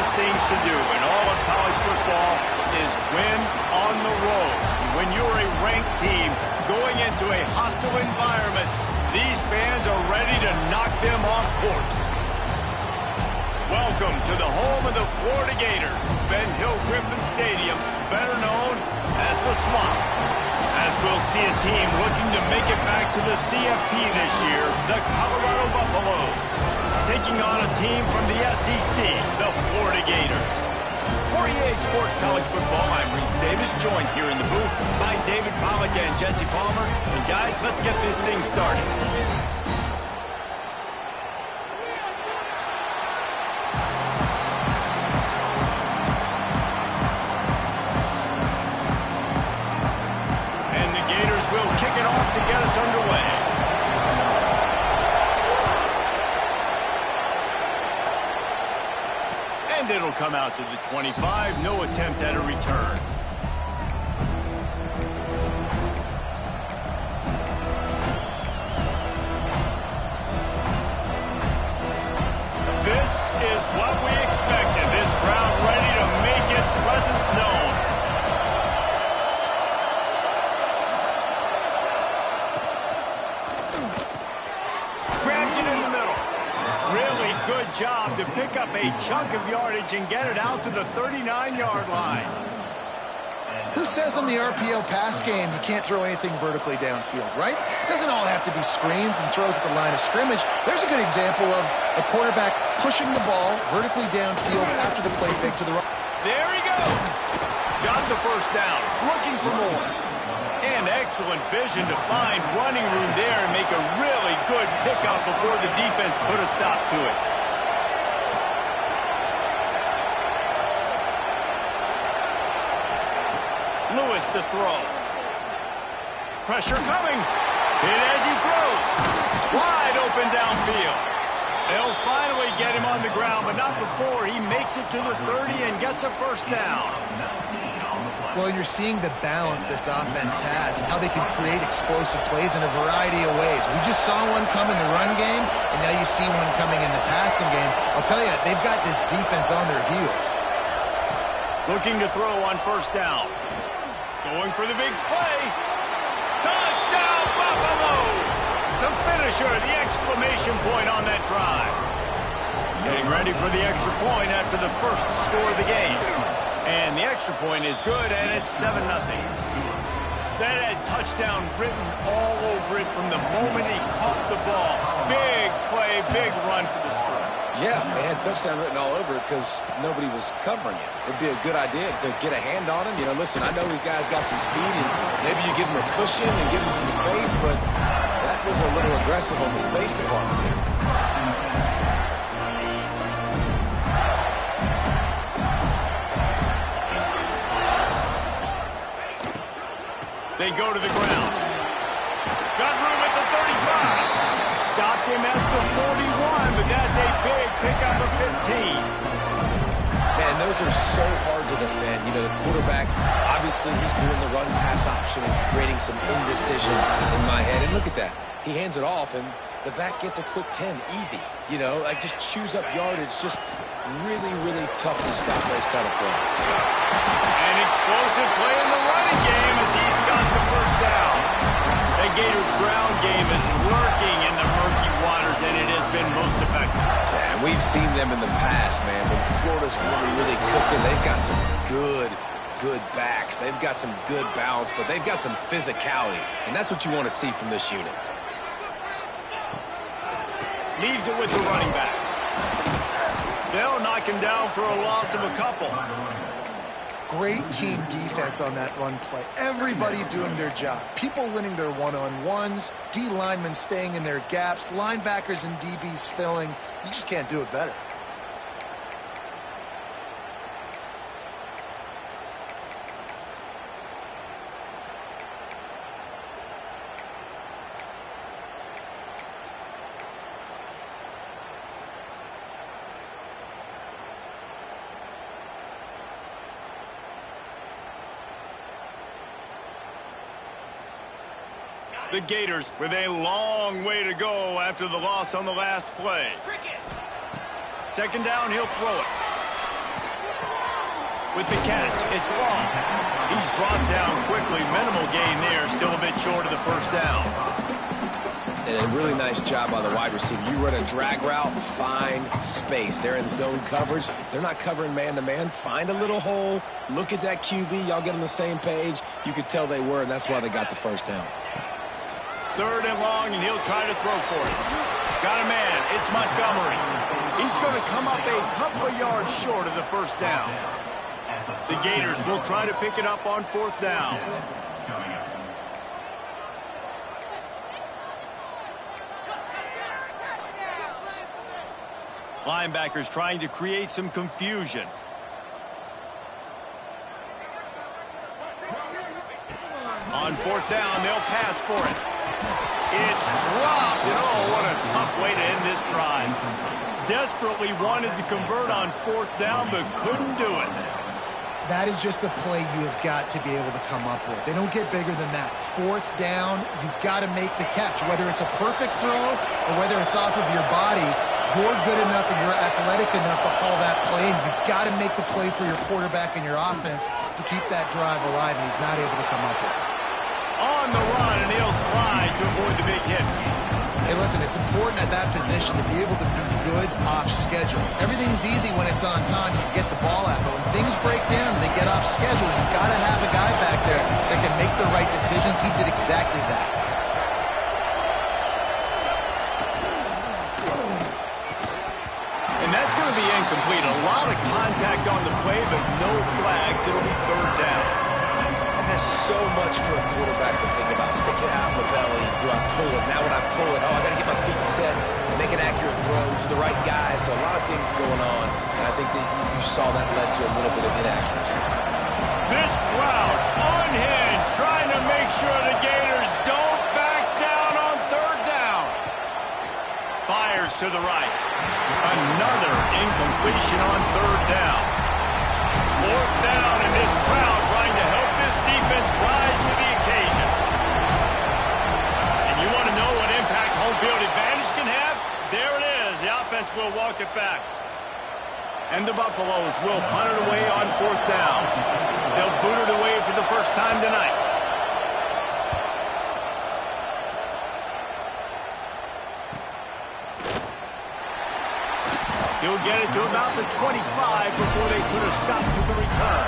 toughest things to do in all of college football is win on the road. When you're a ranked team going into a hostile environment, these fans are ready to knock them off course. Welcome to the home of the Florida Gators, Ben Hill Griffin Stadium, better known as the Swamp. As we'll see a team looking to make it back to the CFP this year, the Colorado Buffaloes, taking on a team from the SEC, the Florida Gators. For EA Sports College Football, I'm Reese Davis, joined here in the booth by David Pollack and Jesse Palmer. And guys, let's get this thing started. To get us underway. And it'll come out to the 25. No attempt at a return. This is what we expected. This crowd ready to make its presence known. Good job to pick up a chunk of yardage and get it out to the 39-yard line. Who says in the RPO pass game you can't throw anything vertically downfield, right? It doesn't all have to be screens and throws at the line of scrimmage. There's a good example of a quarterback pushing the ball vertically downfield after the play fake to the right. There he goes. Got the first down. Looking for more. And excellent vision to find running room there and make a really good pickup before the defense put a stop to it. Lewis to throw. Pressure coming. Hit as he throws. Wide open downfield. They'll finally get him on the ground, but not before he makes it to the 30 and gets a first down. Well, you're seeing the balance this offense has and how they can create explosive plays in a variety of ways. We just saw one come in the run game, and now you see one coming in the passing game. I'll tell you, they've got this defense on their heels. Looking to throw on first down. Going for the big play. Touchdown, Buffaloes! The finisher, the exclamation point on that drive. Getting ready for the extra point after the first score of the game. And the extra point is good, and it's 7-0. That had touchdown written all over it from the moment he caught the ball. Big play, big run for the score. Yeah, they had touchdown written all over it because nobody was covering it. It'd be a good idea to get a hand on him. You know, listen, I know you guys got some speed, and maybe you give him a cushion and give him some space, but that was a little aggressive on the space department there. They go to the ground. Got room at the 35. Stopped him at the 41, but that's a big pickup of 15. Man, those are so hard to defend. You know, the quarterback, obviously he's doing the run-pass option and creating some indecision in my head. And look at that. He hands it off, and the back gets a quick 10. Easy. You know, like just chews up yardage. Just really, really tough to stop those kind of plays. An explosive play in the running game as he's got the first down. The Gator ground game is lurking in the murky waters, and it has been most effective. Yeah, and we've seen them in the past, man. When Florida's really, really cooking, they've got some good backs. They've got some good balance, but they've got some physicality, and that's what you want to see from this unit. Leaves it with the running back. They'll knock him down for a loss of a couple. Great team defense on that run play. Everybody doing their job. People winning their one-on-ones, D linemen staying in their gaps, linebackers and DBs filling. You just can't do it better. The Gators with a long way to go after the loss on the last play. Second down, he'll throw it. with the catch. It's ball. He's brought down quickly. Minimal gain there. Still a bit short of the first down. And a really nice job by the wide receiver. You run a drag route, find space. They're in zone coverage. They're not covering man-to-man. Find a little hole. Look at that QB. Y'all get on the same page. You could tell they were, and that's why they got the first down. 3rd and long, and he'll try to throw for it. Got a man. It's Montgomery. He's going to come up a couple of yards short of the first down. The Gators will try to pick it up on 4th down. Linebackers trying to create some confusion. On 4th down, they'll pass for it. It's dropped, and oh, what a tough way to end this drive. Desperately wanted to convert on 4th down, but couldn't do it. That is just a play you have got to be able to come up with. They don't get bigger than that. 4th down, you've got to make the catch. Whether it's a perfect throw or whether it's off of your body, you're good enough and you're athletic enough to haul that play, and you've got to make the play for your quarterback and your offense to keep that drive alive, and he's not able to come up with it. On the run, and he'll slide to avoid the big hit. Hey, listen, it's important at that position to be able to be good off schedule. Everything's easy when it's on time. You get the ball out, but when things break down and they get off schedule, you've got to have a guy back there that can make the right decisions. He did exactly that. And that's going to be incomplete. A lot of contact on the play, but no flags. It'll be 3rd down. And that's so much for a quarterback to think about. Stick it out in the belly. Do I pull it? Now when I pull it, oh, I got to get my feet set, make an accurate throw to the right guy. So a lot of things going on. And I think that you saw that led to a little bit of inaccuracy. This crowd unhinged, trying to make sure the Gators don't back down on 3rd down. Fires to the right. Another incompletion on 3rd down. 4th down, and this crowd trying to help this defense rise to the occasion. And you want to know what impact home field advantage can have? There it is. The offense will walk it back. And the Buffaloes will punt it away on 4th down. They'll boot it away for the first time tonight. He'll get it to about the 25 before they put a stop to the return.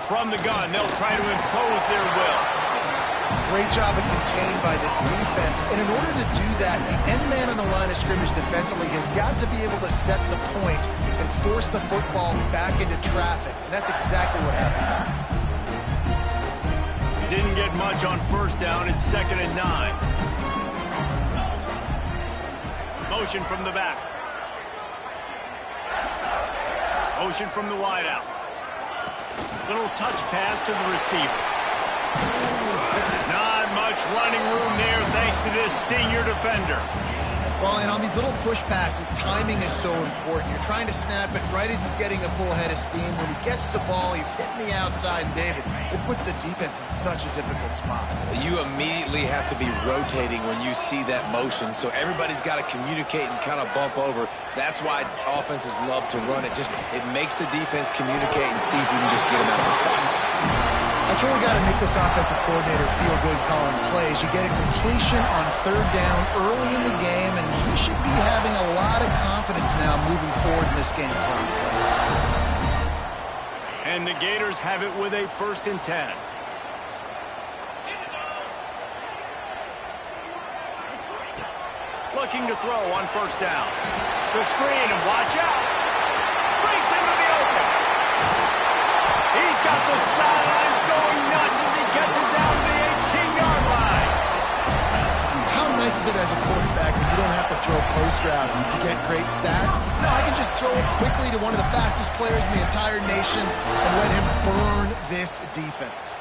From the gun, they'll try to impose their will. Great job of contained by this defense. And in order to do that, the end man on the line of scrimmage defensively has got to be able to set the point and force the football back into traffic. And that's exactly what happened. Didn't get much on 1st down. It's 2nd and 9. Motion from the back. Motion from the wideout. Little touch pass to the receiver. Not much running room there thanks to this senior defender. Well, and on these little push passes, timing is so important. You're trying to snap it right as he's getting a full head of steam. When he gets the ball, he's hitting the outside, and David, it puts the defense in such a difficult spot. You immediately have to be rotating when you see that motion, so everybody's got to communicate and kind of bump over. That's why offenses love to run it. It makes the defense communicate and see if you can just get them out of the spot. That's really got to make this offensive coordinator feel good calling plays. You get a completion on 3rd down early in the game, and he should be having a lot of confidence now moving forward in this game calling plays. And the Gators have it with a 1st and 10. Looking to throw on 1st down. The screen, and watch out. Breaks into the open. He's got the sidelines going nuts as he gets it down to the 18-yard line. How nice is it as a quarterback when you don't have to throw post routes to get great stats? No, I can just throw it quickly to one of the fastest players in the entire nation and let him burn this defense.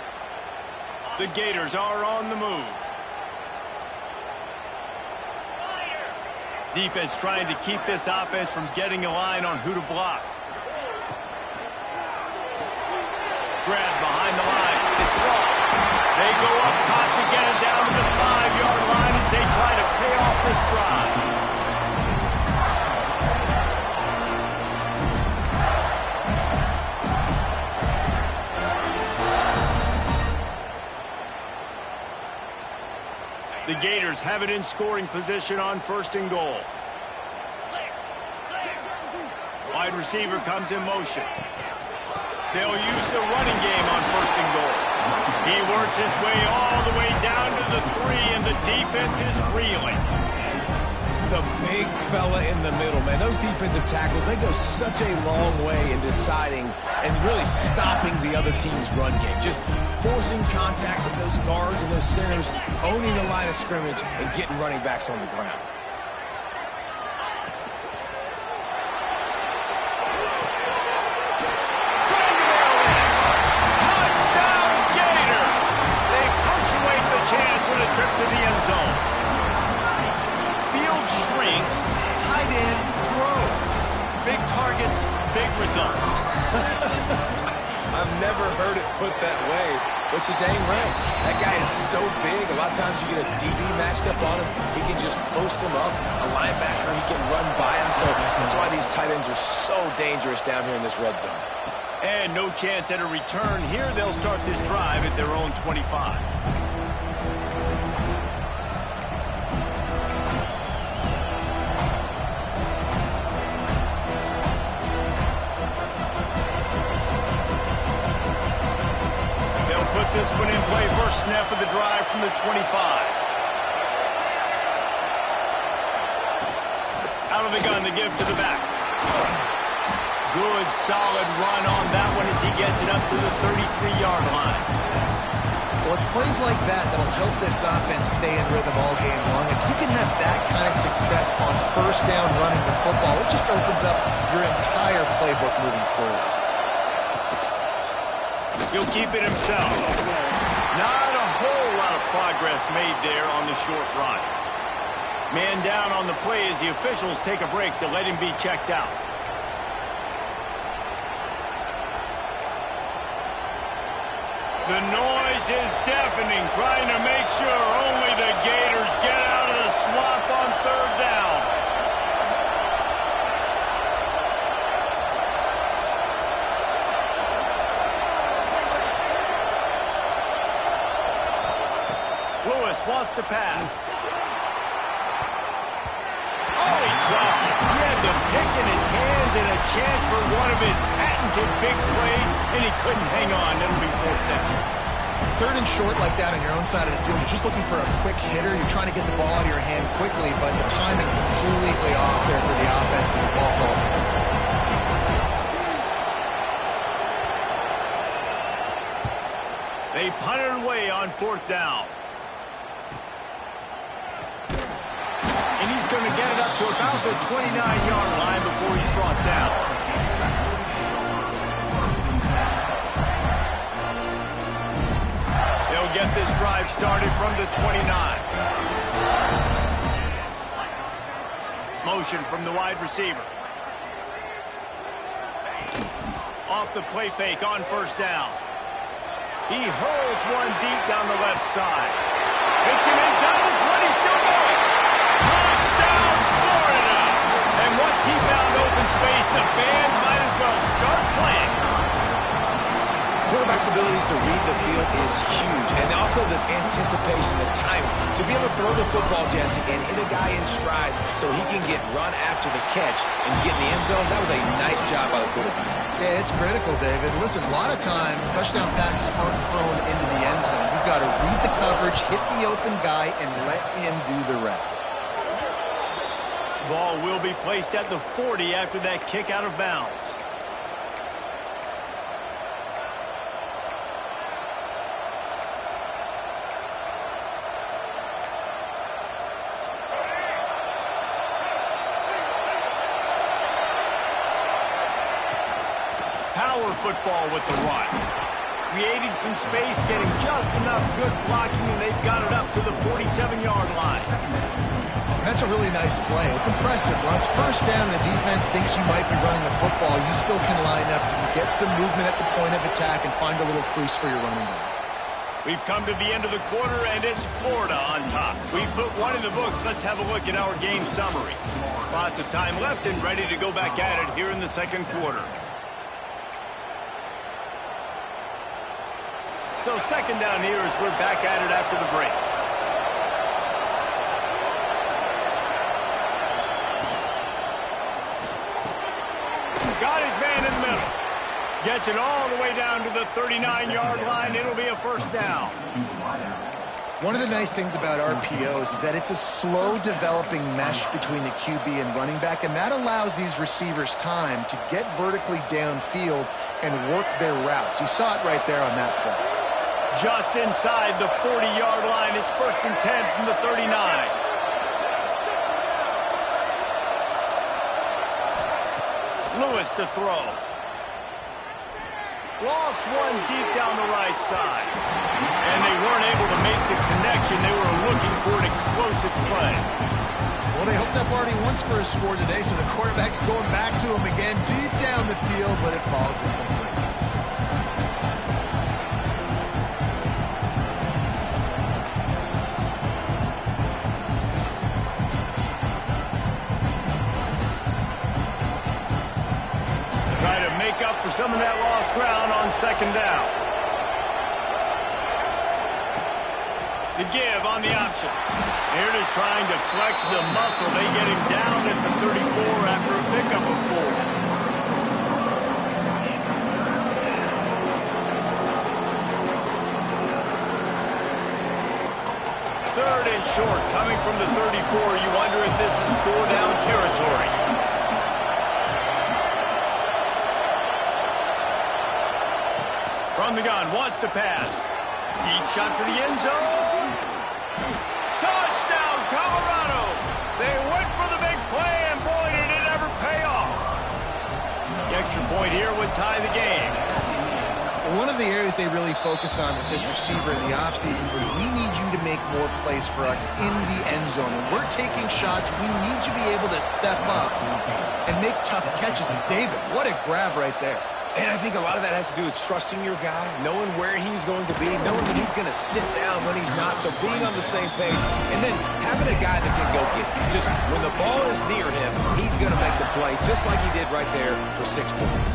The Gators are on the move. Defense trying to keep this offense from getting a line on who to block. Grab behind the line. It's blocked. They go up top to get it down to the 5-yard line as they try to pay off this drive. The Gators have it in scoring position on 1st and goal. Wide receiver comes in motion. They'll use the running game on 1st and goal. He works his way all the way down to the 3, and the defense is reeling. The big fella in the middle, man. Those defensive tackles, they go such a long way in deciding and really stopping the other team's run game. Just forcing contact with those guards and those centers, owning the line of scrimmage, and getting running backs on the ground. Chance with a trip to the end zone. Field shrinks, tight end grows. Big targets, big results. I've never heard it put that way, but you're dang right. That guy is so big. A lot of times you get a DB matched up on him. He can just post him up. A linebacker, he can run by him. So that's why these tight ends are so dangerous down here in this red zone. And no chance at a return here. They'll start this drive at their own 25. This one in play, first snap of the drive from the 25. Out of the gun to give to the back. Good, solid run on that one as he gets it up to the 33-yard line. Well, it's plays like that that'll help this offense stay in rhythm all game long. If you can have that kind of success on 1st down running the football, it just opens up your entire playbook moving forward. He'll keep it himself. Not a whole lot of progress made there on the short run. Man down on the play as the officials take a break to let him be checked out. The noise is deafening, trying to make sure only the Gators get out of the swamp on 3rd down. Lewis wants to pass. Oh, he dropped it. He had the pick in his hands and a chance for one of his patented big plays, and he couldn't hang on. It'll be 4th down. 3rd and short like that on your own side of the field. You're just looking for a quick hitter. You're trying to get the ball out of your hand quickly, but the timing completely off there for the offense, and the ball falls in. They punted away on 4th down. And he's going to get it up to about the 29-yard line before he's brought down. They'll get this drive started from the 29. Motion from the wide receiver. Off the play fake on 1st down. He hurls one deep down the left side. Hits him inside the 20, still going. Touchdown, Florida! And once he found open space, the band might as well start playing. Quarterback's abilities to read the field is huge, and also the anticipation, the time to be able to throw the football, Jesse, and hit a guy in stride so he can get run after the catch and get in the end zone. That was a nice job by the quarterback. Yeah, it's critical, David. Listen, a lot of times touchdown passes aren't thrown into the end zone. You've got to read the coverage, hit the open guy, and let him do the rest. Ball will be placed at the 40 after that kick out of bounds. Power football with the run. Creating some space, getting just enough good blocking, and they've got it up to the 47-yard line. That's a really nice play. It's impressive. Once first down, the defense thinks you might be running the football. You still can line up, you can get some movement at the point of attack, and find a little crease for your running back. We've come to the end of the quarter, and it's Florida on top. We've put one in the books. Let's have a look at our game summary. Lots of time left and ready to go back at it here in the second quarter. So second down here as we're back at it after the break. Got his man in the middle. Gets it all the way down to the 39-yard line. It'll be a first down. One of the nice things about RPOs is that it's a slow-developing mesh between the QB and running back, and that allows these receivers time to get vertically downfield and work their routes. You saw it right there on that play. Just inside the 40-yard line. It's 1st and 10 from the 39. Lewis to throw. Lost one deep down the right side. And they weren't able to make the connection. They were looking for an explosive play. Well, they hooked up already once for a score today, so the quarterback's going back to him again deep down the field, but it falls incomplete. Up for some of that lost ground on second down. The give on the option. Here it is trying to flex the muscle. They get him down at the 34 after a pickup of 4. Third and short, coming from the 34. You wonder if this is score down territory. From the gun, wants to pass. Deep shot for the end zone. Touchdown, Colorado! They went for the big play, and boy, did it ever pay off. The extra point here would tie the game. One of the areas they really focused on with this receiver in the offseason was we need you to make more plays for us in the end zone. When we're taking shots, we need you to be able to step up and make tough catches. And David, what a grab right there. And I think a lot of that has to do with trusting your guy, knowing where he's going to be, knowing that he's going to sit down when he's not, so being on the same page, and then having a guy that can go get it. Just when the ball is near him, he's going to make the play, just like he did right there for 6 points.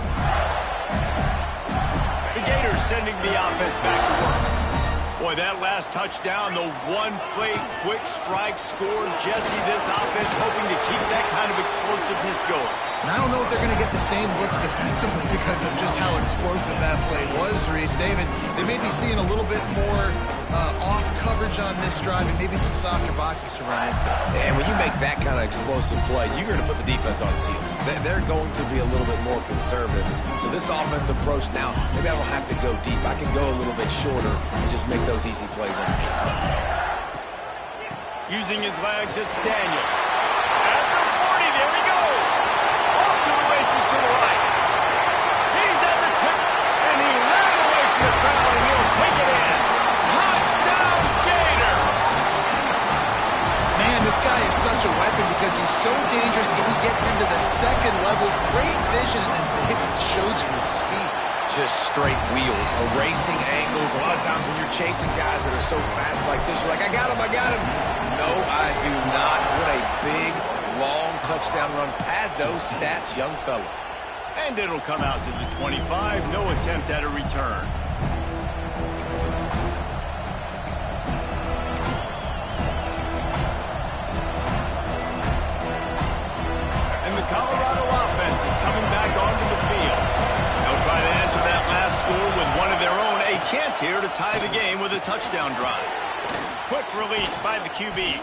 The Gators sending the offense back to work. Boy, that last touchdown, the one-play quick strike scored. Jesse, this offense hoping to keep that kind of explosiveness going. And I don't know if they're going to get the same looks defensively because of just how explosive that play was, Reese. David, they may be seeing a little bit more off coverage on this drive and maybe some softer boxes to run into. And when you make that kind of explosive play, you're going to put the defense on its heels. They're going to be a little bit more conservative. So this offensive approach now, maybe I don't have to go deep. I can go a little bit shorter and just make those easy plays underneath. Using his legs, it's Daniels. At the 40, there he goes. Off to the races to the right. He's at the 10, and he ran away from the crowd, and he'll take it in. Touchdown, Gator! Man, this guy is such a weapon because he's so dangerous if he gets into the second level. Great vision, and then David shows you his speed. Just straight wheels, erasing angles. A lot of times when you're chasing guys that are so fast like this, you're like, I got him, I got him. No, I do not. What a big, long touchdown run. Pad those stats, young fella. And it'll come out to the 25. No attempt at a return. And the Colorado offense is coming back onto the field. They'll try to answer that last score with one of their own. A chance here to tie the game with a touchdown drive. Quick release by the QB.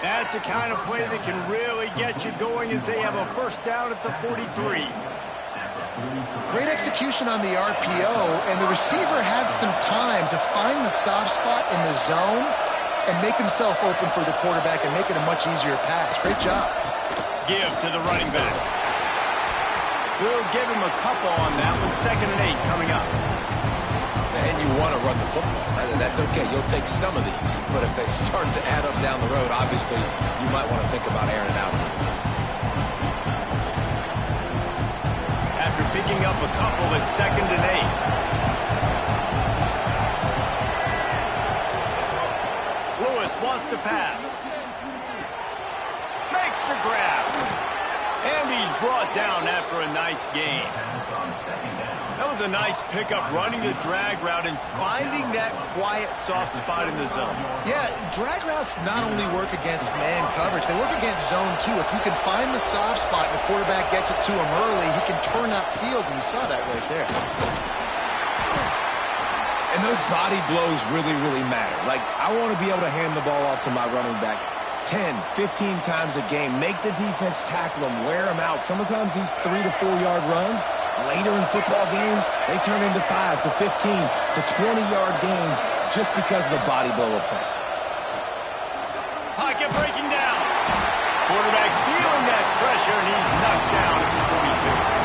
That's the kind of play that can really get you going as they have a first down at the 43. Great execution on the RPO, and the receiver had some time to find the soft spot in the zone and make himself open for the quarterback and make it a much easier pass. Great job. Give to the running back. We'll give him a couple on that one. 2nd and 8 coming up. And you want to run the football. That's okay. You'll take some of these. But if they start to add up down the road, obviously, you might want to think about airing it out. After picking up a couple, it's 2nd and 8. Lewis wants to pass. Makes the grab. And he's brought down after a nice gain. That was a nice pickup, running the drag route and finding that quiet, soft spot in the zone. Yeah, drag routes not only work against man coverage, they work against zone too. If you can find the soft spot and the quarterback gets it to him early, he can turn upfield, and you saw that right there. And those body blows really, really matter. Like, I want to be able to hand the ball off to my running back 10, 15 times a game. Make the defense tackle them, wear them out. Sometimes these 3 to 4 yard runs, later in football games, they turn into 5 to 15 to 20 yard gains just because of the body blow effect. Pocket breaking down. Quarterback feeling that pressure, and he's knocked down at the 42.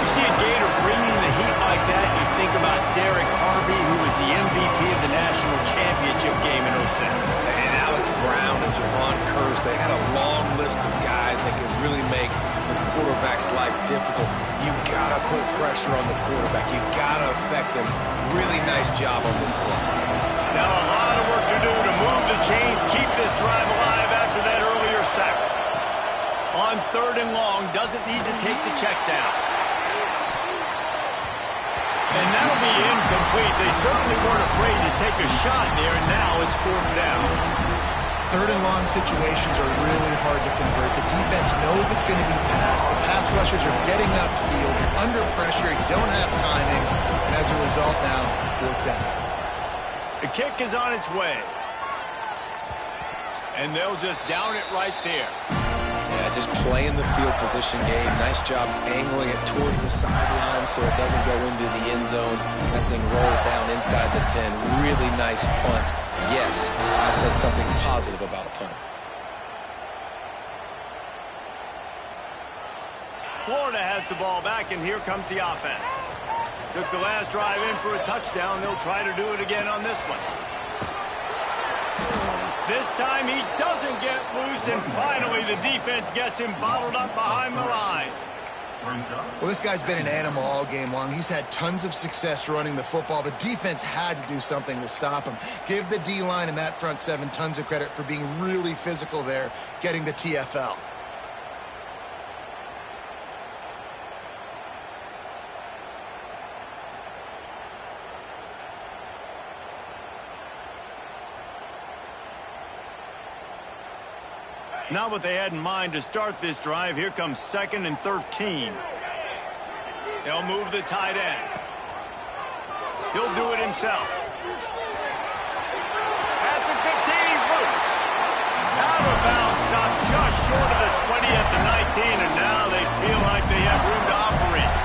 You see a Gator bringing the heat like that, you think about Derek Harvey, who was the MVP of the national championship game in 06. And Alex Brown and Javon Curse, they had a long list of guys that could really make the quarterback's life difficult. You gotta put pressure on the quarterback. You gotta affect him. Really nice job on this play. Now a lot of work to do to move the chains, keep this drive alive after that earlier sack. On 3rd and long, doesn't need to take the check down. And that'll be incomplete. They certainly weren't afraid to take a shot there, and now it's 4th down. 3rd and long situations are really hard to convert. The defense knows it's going to be passed. The pass rushers are getting upfield. You're under pressure. You don't have timing. And as a result now, 4th down. The kick is on its way. And they'll just down it right there. Yeah, just playing the field position game. Nice job angling it toward the sideline so it doesn't go into the end zone. That thing rolls down inside the 10. Really nice punt. Yes, I said something positive about a punt. Florida has the ball back, and here comes the offense. Took the last drive in for a touchdown. They'll try to do it again on this one. This time he doesn't get loose, and finally the defense gets him bottled up behind the line. Well, this guy's been an animal all game long. He's had tons of success running the football. The defense had to do something to stop him. Give the D-line and that front 7 tons of credit for being really physical there, getting the TFL. Not what they had in mind to start this drive. Here comes 2nd and 13. They'll move the tight end. He'll do it himself. At the 15, he's loose. Out of bounds, stopped just short of the 20 at the 19, and now they feel like they have room to operate.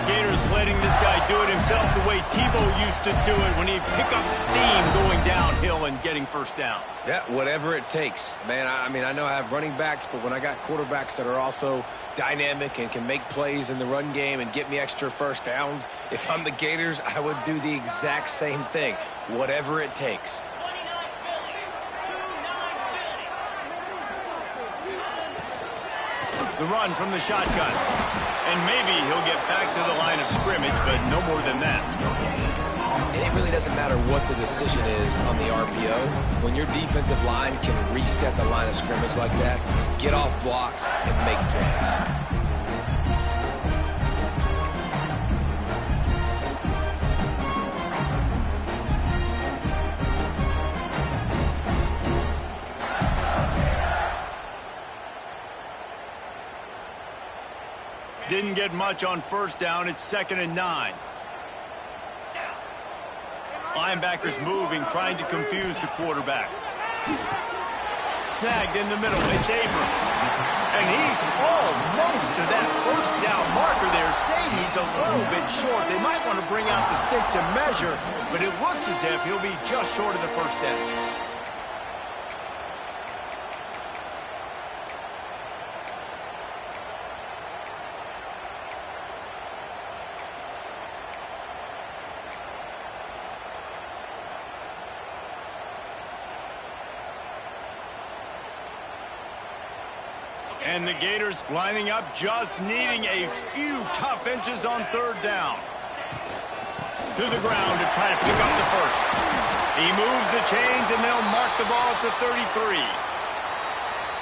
Gators letting this guy do it himself the way Tebow used to do it when he'd pick up steam going downhill and getting first downs. Yeah, whatever it takes. Man, I mean, I know I have running backs, but when I got quarterbacks that are also dynamic and can make plays in the run game and get me extra first downs, if I'm the Gators, I would do the exact same thing. Whatever it takes. The run from the shotgun. And maybe he'll get back to the line of scrimmage, but no more than that. And it really doesn't matter what the decision is on the RPO. When your defensive line can reset the line of scrimmage like that, get off blocks and make plays. Didn't get much on first down. It's 2nd and 9. Linebackers moving, trying to confuse the quarterback. Snagged in the middle. It's Abrams. And he's almost to that first down marker there, saying he's a little bit short. They might want to bring out the sticks and measure, but it looks as if he'll be just short of the first down. And the Gators lining up, just needing a few tough inches on third down. To the ground to try to pick up the first. He moves the chains, and they'll mark the ball at the 33.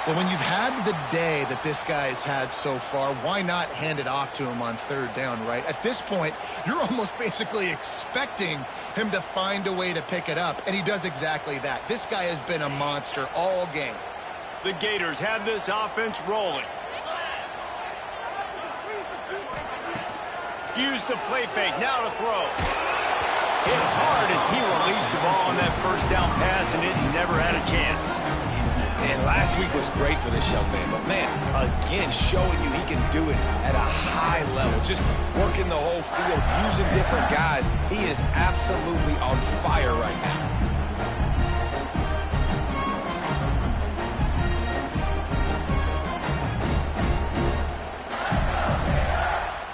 Well, when you've had the day that this guy's had so far, why not hand it off to him on third down, right? At this point, you're almost basically expecting him to find a way to pick it up, and he does exactly that. This guy has been a monster all game. The Gators have this offense rolling. Use the play fake, now to throw. Hit hard as he released the ball on that first down pass, and it never had a chance. And last week was great for this young man. But, man, again, showing you he can do it at a high level. Just working the whole field, using different guys. He is absolutely on fire right now.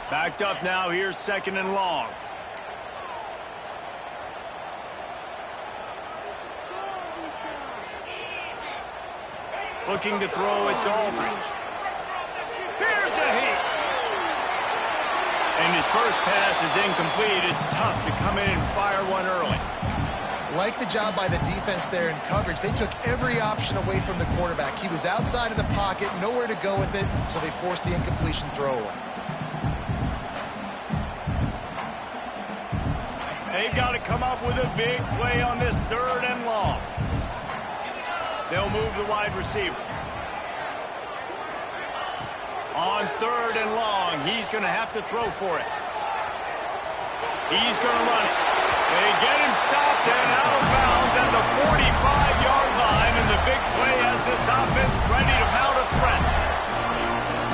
Backed up now, here's second and long. Looking to throw, it's Aldridge. Here's a heat. And his first pass is incomplete. It's tough to come in and fire one early. Like the job by the defense there in coverage. They took every option away from the quarterback. He was outside of the pocket, nowhere to go with it, so they forced the incompletion throwaway. They've got to come up with a big play on this third and long. They'll move the wide receiver. On third and long, he's going to have to throw for it. He's going to run it. They get him stopped and out of bounds at the 45-yard line, and the big play has this offense ready to mount a threat.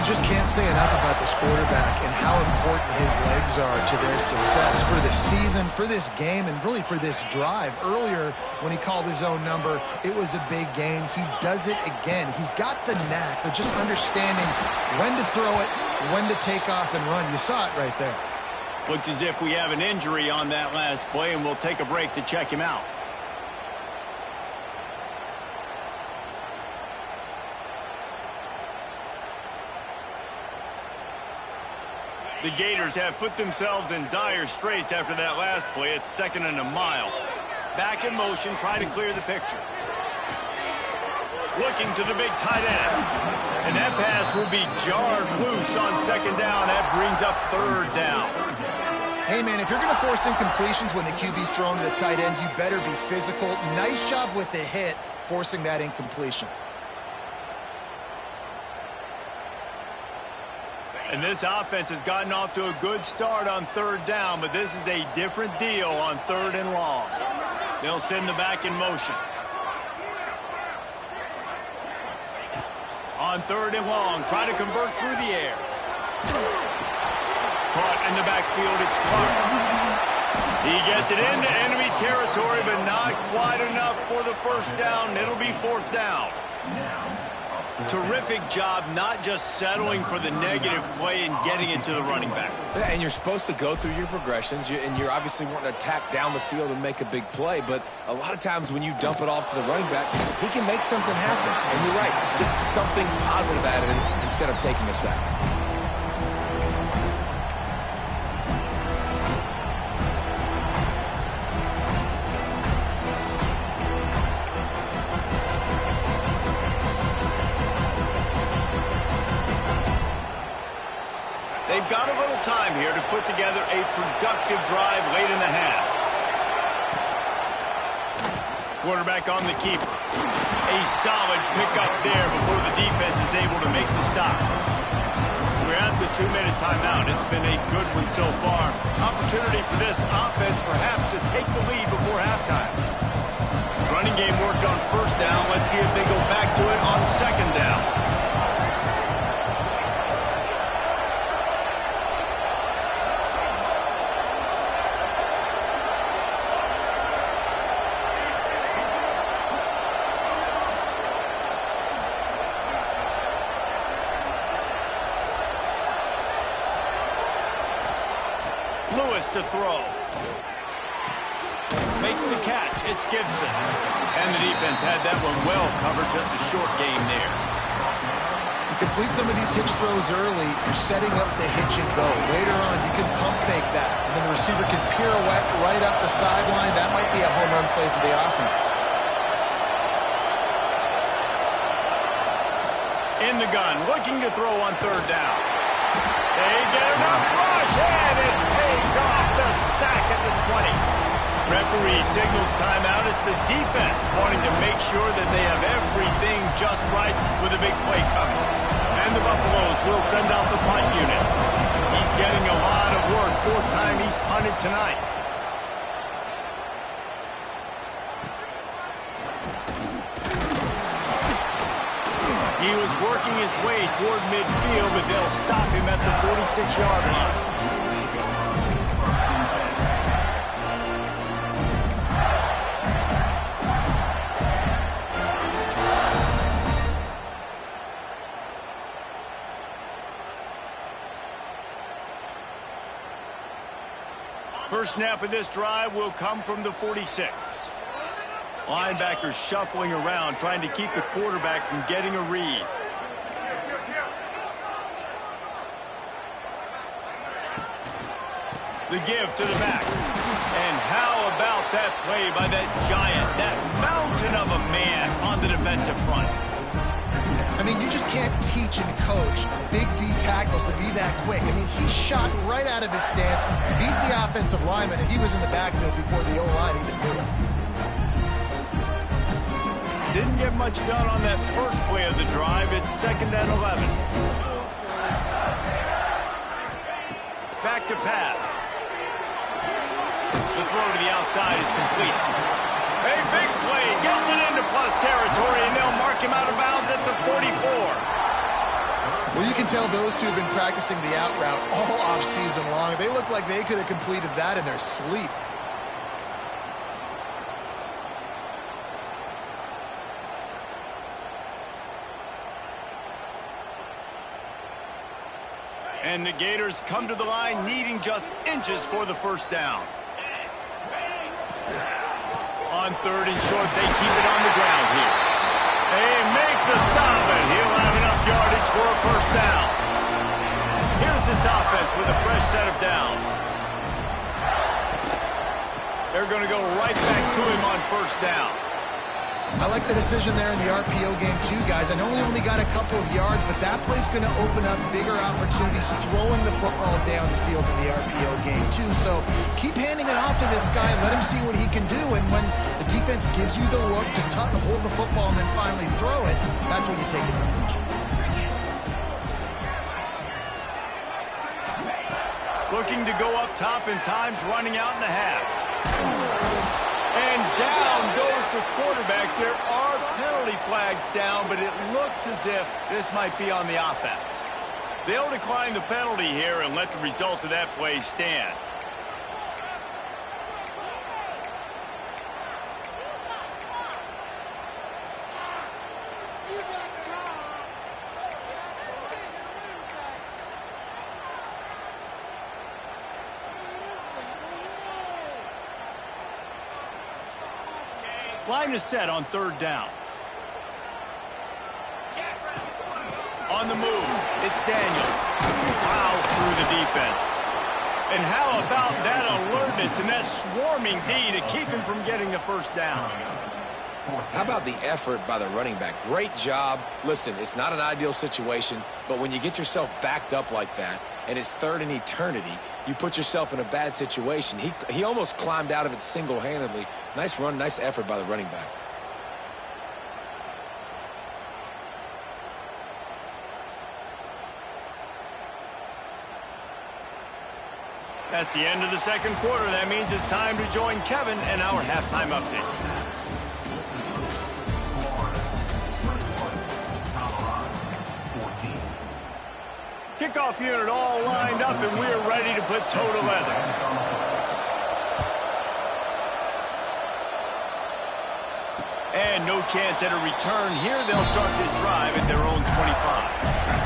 You just can't say enough about this quarterback and how important his legs are to their success for this season, for this game, and really for this drive. Earlier, when he called his own number, it was a big gain. He does it again. He's got the knack of just understanding when to throw it, when to take off and run. You saw it right there. Looks as if we have an injury on that last play, and we'll take a break to check him out. The Gators have put themselves in dire straits after that last play. It's second and a mile. Back in motion, trying to clear the picture. Looking to the big tight end. And that pass will be jarred loose on second down. That brings up third down. Hey, man, if you're going to force incompletions when the QB's throwing to the tight end, you better be physical. Nice job with the hit, forcing that incompletion. And this offense has gotten off to a good start on third down, but this is a different deal on third and long. They'll send the back in motion. On third and long, try to convert through the air. Caught in the backfield, it's Clark. He gets it into enemy territory, but not quite enough for the first down. It'll be fourth down. Terrific job not just settling for the negative play and getting it to the running back. Yeah, and you're supposed to go through your progressions, and you're obviously wanting to attack down the field and make a big play, but a lot of times when you dump it off to the running back, he can make something happen. And you're right, get something positive out of it instead of taking a sack. They've got a little time here to put together a productive drive late in the half. Quarterback on the keeper. A solid pickup there before the defense is able to make the stop. We're at the 2-minute timeout. It's been a good one so far. Opportunity for this offense perhaps to take the lead before halftime. Running game worked on first down. Let's see if they go back to it on second down. Lewis to throw. Makes the catch. It's Gibson. And the defense had that one well covered. Just a short game there. You complete some of these hitch throws early, you're setting up the hitch and go. Later on, you can pump fake that, and then the receiver can pirouette right up the sideline. That might be a home run play for the offense. In the gun, looking to throw on third down. They get enough rush, and it pays off the sack at the 20. Referee signals timeout as the defense wanting to make sure that they have everything just right with a big play coming. And the Buffaloes will send out the punt unit. He's getting a lot of work, fourth time he's punted tonight. He was working his way toward midfield, but they'll stop him at the 46-yard line. First snap of this drive will come from the 46. Linebackers shuffling around, trying to keep the quarterback from getting a read. The give to the back. And how about that play by that giant, that mountain of a man on the defensive front? I mean, you just can't teach and coach big D tackles to be that quick. I mean, he shot right out of his stance, beat the offensive lineman, and he was in the backfield before the O-line even knew it. Didn't get much done on that first play of the drive. It's 2nd and 11. Back to pass. The throw to the outside is complete. A big play, gets it into plus territory, and they'll mark him out of bounds at the 44. Well, you can tell those two have been practicing the out route all off-season long. They look like they could have completed that in their sleep. And the Gators come to the line needing just inches for the first down. On 3rd and short, they keep it on the ground here. They make the stop, and he'll have enough yardage for a first down. Here's this offense with a fresh set of downs. They're going to go right back to him on first down. I like the decision there in the RPO game too, guys. I know he only got a couple of yards, but that play's going to open up bigger opportunities throwing the football down the field in the RPO game too. So keep handing it off to this guy and let him see what he can do. And when the defense gives you the look to hold the football and then finally throw it, that's when you take advantage. Looking to go up top and times running out in the half. And down goes the quarterback. There are penalty flags down, but it looks as if this might be on the offense. They'll decline the penalty here and let the result of that play stand. Line is set on 3rd down. On the move, it's Daniels. Plows through the defense. And how about that alertness and that swarming D to keep him from getting the first down? How about the effort by the running back? Great job. Listen, it's not an ideal situation, but when you get yourself backed up like that, and it's 3rd and eternity, you put yourself in a bad situation. He almost climbed out of it single-handedly. Nice run, nice effort by the running back. That's the end of the 2nd quarter. That means it's time to join Kevin and our halftime update. Kickoff unit all lined up, and we're ready to put toe to leather. And no chance at a return here. They'll start this drive at their own 25.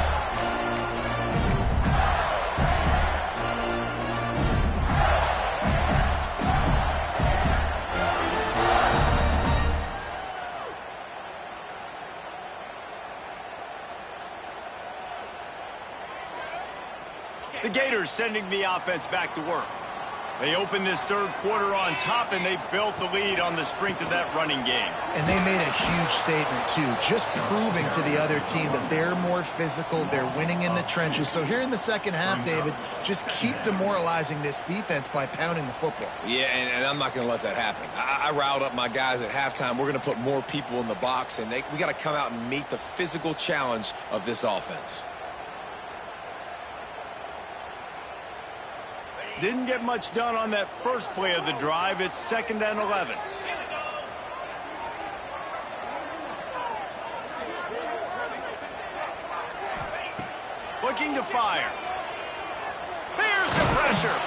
The Gators sending the offense back to work. They opened this third quarter on top, and they built the lead on the strength of that running game. And they made a huge statement, too, just proving to the other team that they're more physical, they're winning in the trenches. So here in the second half, David, just keep demoralizing this defense by pounding the football. Yeah, and I'm not going to let that happen. I riled up my guys at halftime. We're going to put more people in the box, and we got to come out and meet the physical challenge of this offense. Didn't get much done on that first play of the drive. It's 2nd and 11. Looking to fire. There's the pressure.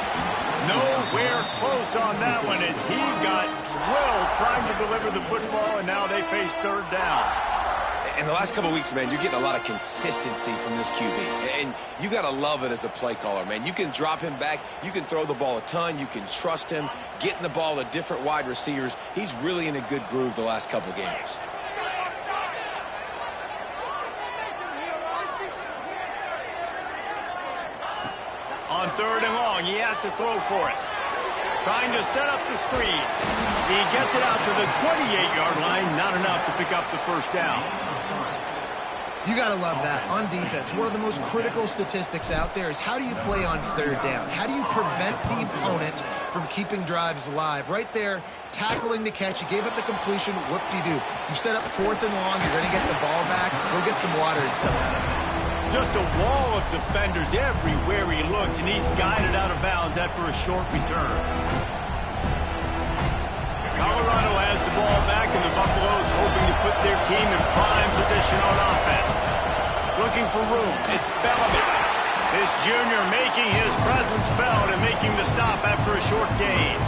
Nowhere close on that one as he got drilled trying to deliver the football, and now they face third down. In the last couple of weeks, man, you're getting a lot of consistency from this QB. And you got to love it as a play caller, man. You can drop him back. You can throw the ball a ton. You can trust him, getting the ball to different wide receivers. He's really in a good groove the last couple games. On 3rd and long, he has to throw for it. Trying to set up the screen. He gets it out to the 28-yard line. Not enough to pick up the first down. You got to love that. On defense, one of the most critical statistics out there is how do you play on 3rd down? How do you prevent the opponent from keeping drives alive? Right there, tackling the catch. You gave up the completion. Whoop-de-doo. You set up 4th and long. You're going to get the ball back. Go get some water and celebrate. Just a wall of defenders everywhere he looks, and he's guided out of bounds after a short return. Colorado has the ball back, and the Buffaloes hoping to put their team in prime position on offense. Looking for room, it's Bellamy. This junior making his presence felt and making the stop after a short gain.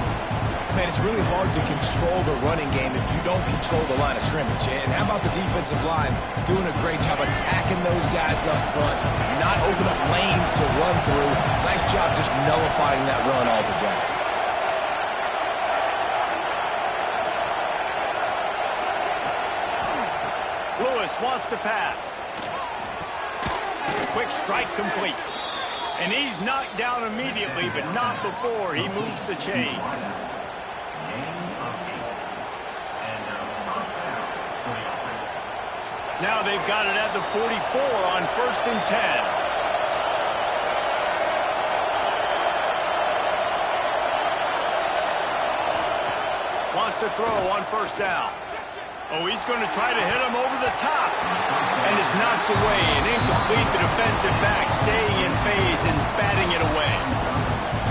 Man, it's really hard to control the running game if you don't control the line of scrimmage. And how about the defensive line doing a great job attacking those guys up front, not open up lanes to run through. Nice job just nullifying that run altogether. Lewis wants to pass. Quick strike complete. And he's knocked down immediately, but not before he moves the chains. Now they've got it at the 44 on 1st and 10. Wants to throw on 1st down. Oh, he's going to try to hit him over the top. And is knocked away and incomplete. The defensive back staying in phase and batting it away.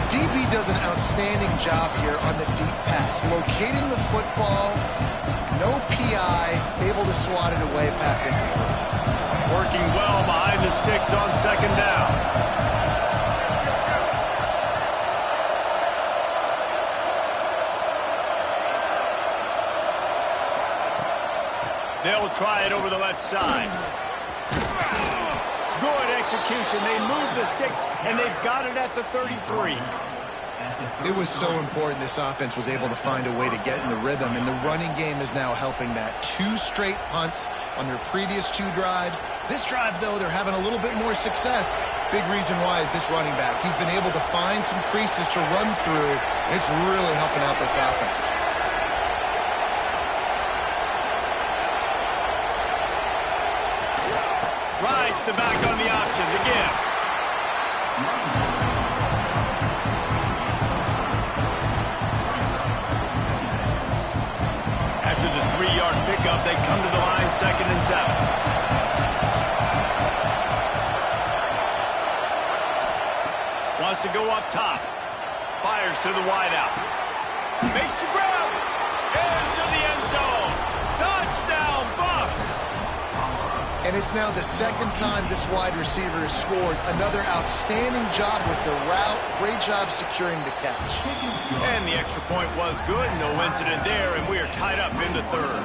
DB does an outstanding job here on the deep pass. Locating the football, no PI, able to swat it away, pass incomplete. Working well behind the sticks on 2nd down. They'll try it over the left side. Good execution. They move the sticks, and they've got it at the 33. It was so important this offense was able to find a way to get in the rhythm, and the running game is now helping that. 2 straight punts on their previous 2 drives. This drive, though, they're having a little bit more success. Big reason why is this running back. He's been able to find some creases to run through, and it's really helping out this offense. Rides the back on the option to give. After the 3-yard pickup, they come to the line 2nd and 7. Wants to go up top. Fires to the wideout. Makes the grab. Into the end zone. Touchdown, Buffs. And it's now the 2nd time this wide receiver has scored. Another outstanding job with the route. Great job securing the catch. And the extra point was good. No incident there, and we are tied up in the 3rd.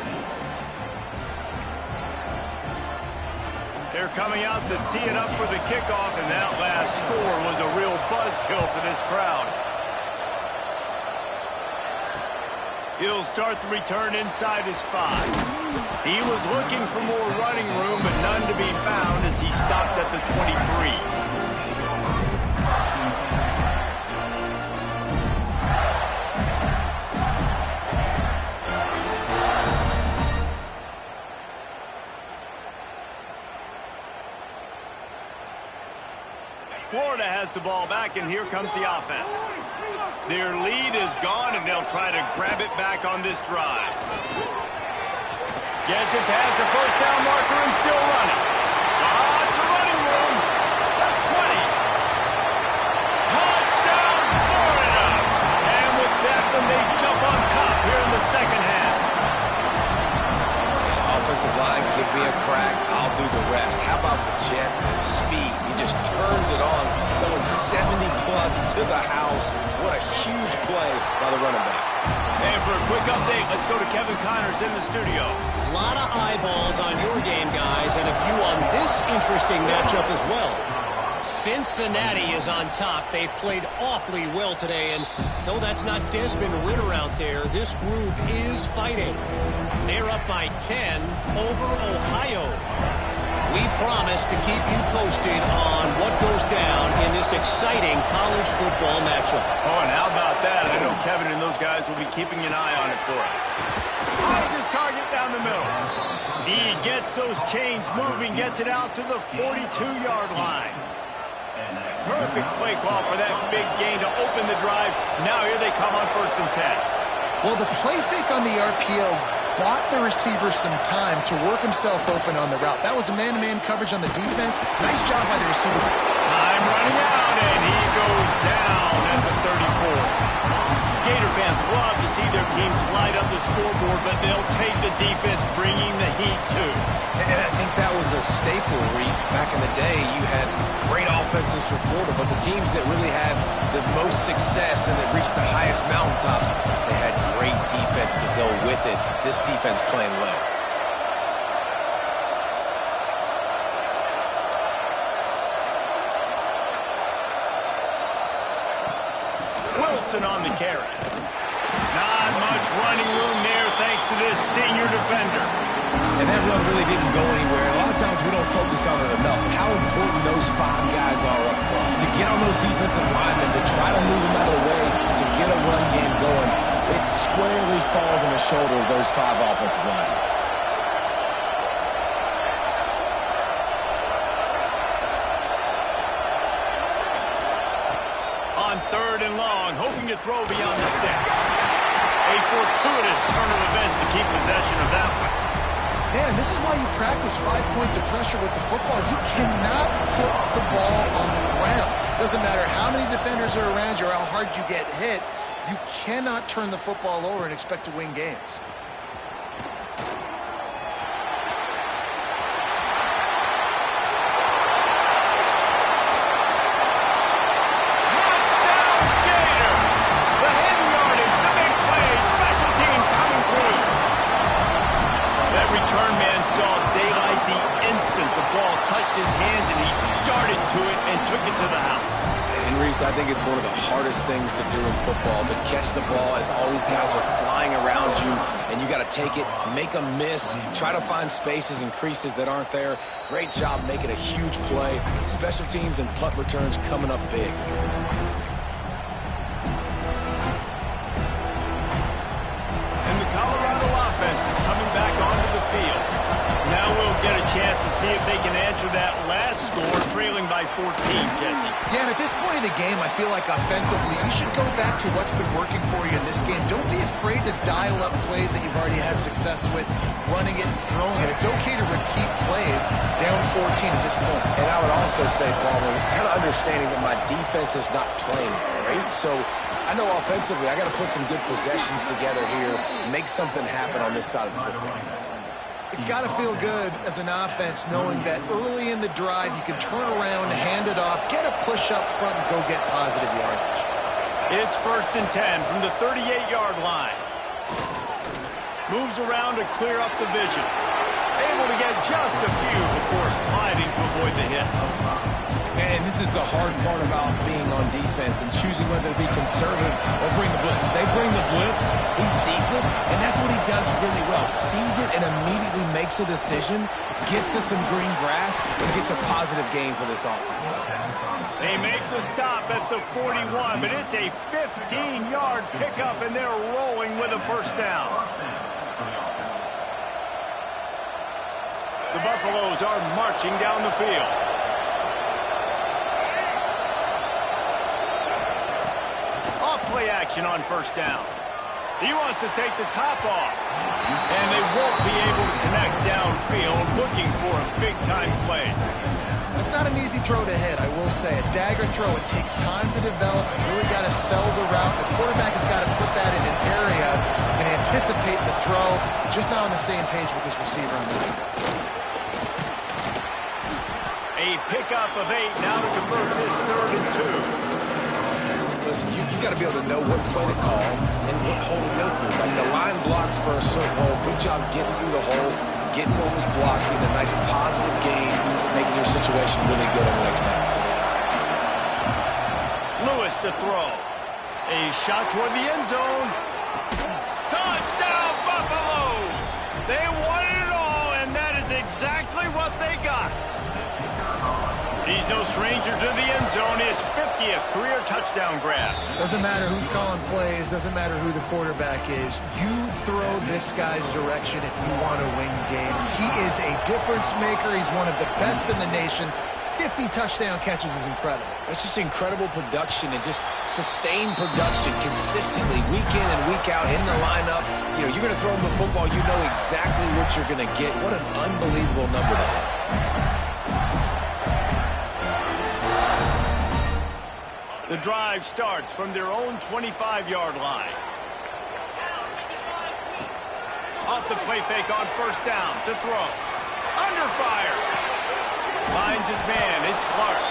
They're coming out to tee it up for the kickoff, and that last score was a real buzzkill for this crowd. He'll start the return inside his 5. He was looking for more running room, but none to be found as he stopped at the 23. Florida has the ball back, and here comes the offense. Their lead is gone, and they'll try to grab it back on this drive. Gets it past the first down marker and still running. Lots of running room. The 20. Touchdown, Florida. And with that one, they jump on top here in the second half. Offensive line, give me a crack, I'll do the rest. How about the Jets, the speed? He just turns it on, going 70-plus to the house. What a huge play by the running back. And for a quick update, let's go to Kevin Connors in the studio. A lot of eyeballs on your game, guys, and a few on this interesting matchup as well. Cincinnati is on top. They've played awfully well today, and though that's not Desmond Ridder out there, this group is fighting. They're up by 10 over Ohio. We promise to keep you posted on what goes down in this exciting college football matchup. Oh, and how about that? I know Kevin and those guys will be keeping an eye on it for us. Finds his target down the middle. He gets those chains moving, gets it out to the 42-yard line. Perfect play call for that big gain to open the drive. Now here they come on 1st and 10. Well, the play fake on the RPO bought the receiver some time to work himself open on the route. That was a man-to-man coverage on the defense. Nice job by the receiver. Time running out, and he goes down at the 34. Gator fans love to see their teams light up the scoreboard, but they'll take the defense bringing the heat too. And I think that was a staple, Reese. Back in the day, you had great offenses for Florida, but the teams that really had the most success and that reached the highest mountaintops, they had great defense to go with it. This defense playing well. Wilson on the carry. Not much running room there thanks to this senior defender. And that run really didn't go anywhere. A lot of times we don't focus on it enough. How important those 5 guys are up front. To get on those defensive linemen, to try to move them out of the way, to get a run game going, it squarely falls on the shoulder of those 5 offensive linemen. On 3rd and long, hoping to throw beyond the sticks. A fortuitous turn of events to keep possession of that one. Man, and this is why you practice 5 points of pressure with the football. You cannot put the ball on the ground. Doesn't matter how many defenders are around you or how hard you get hit. You cannot turn the football over and expect to win games. His hands and he darted to it and took it to the house. And Reese, I think it's one of the hardest things to do in football, to catch the ball as all these guys are flying around you, and you got to take it, make a miss, try to find spaces and creases that aren't there. Great job making a huge play. Special teams and punt returns coming up big. And the Colorado offense is coming back onto the field. Now we'll get a chance to see if they can answer that last score, trailing by 14, Jesse. Yeah, and at this point in the game, I feel like offensively, you should go back to what's been working for you in this game. Don't be afraid to dial up plays that you've already had success with, running it and throwing it. It's okay to repeat plays down 14 at this point. And I would also say, Palmer, kind of understanding that my defense is not playing great, so I know offensively I got to put some good possessions together here, make something happen on this side of the football. It's got to feel good as an offense knowing that early in the drive you can turn around, hand it off, get a push up front, and go get positive yardage. It's 1st and 10 from the 38-yard line. Moves around to clear up the vision. Able to get just a few before sliding to avoid the hit. And this is the hard part about being on defense and choosing whether to be conservative or bring the blitz. They bring the blitz, he sees it, and that's what he does really well. Sees it and immediately makes a decision, gets to some green grass, and gets a positive gain for this offense. They make the stop at the 41, but it's a 15-yard pickup, and they're rolling with a 1st down. The Buffaloes are marching down the field. play action on first down. He wants to take the top off. And they won't be able to connect downfield, looking for a big-time play. That's not an easy throw to hit, I will say. A dagger throw, it takes time to develop. You really got to sell the route. The quarterback has got to put that in an area and anticipate the throw. Just not on the same page with his receiver on the way. A pickup of 8 now to convert this 3rd and 2. Listen, you got to be able to know what play to call and what hole to go through. Like the line blocks for a certain hole. Good job getting through the hole, getting what was blocked, getting a nice positive gain, making your situation really good on the next down. Lewis to throw. A shot toward the end zone. Touchdown, Buffaloes! They won it all, and that is exactly what they got. He's no stranger to the end zone. His 50th career touchdown grab. Doesn't matter who's calling plays. Doesn't matter who the quarterback is. You throw this guy's direction if you want to win games. He is a difference maker. He's one of the best in the nation. 50 touchdown catches is incredible. It's just incredible production and just sustained production consistently week in and week out in the lineup. You know, you're going to throw him the football. You know exactly what you're going to get. What an unbelievable number to hit. The drive starts from their own 25-yard line. Off the play fake on first down to throw. Under fire. Finds his man. It's Clark.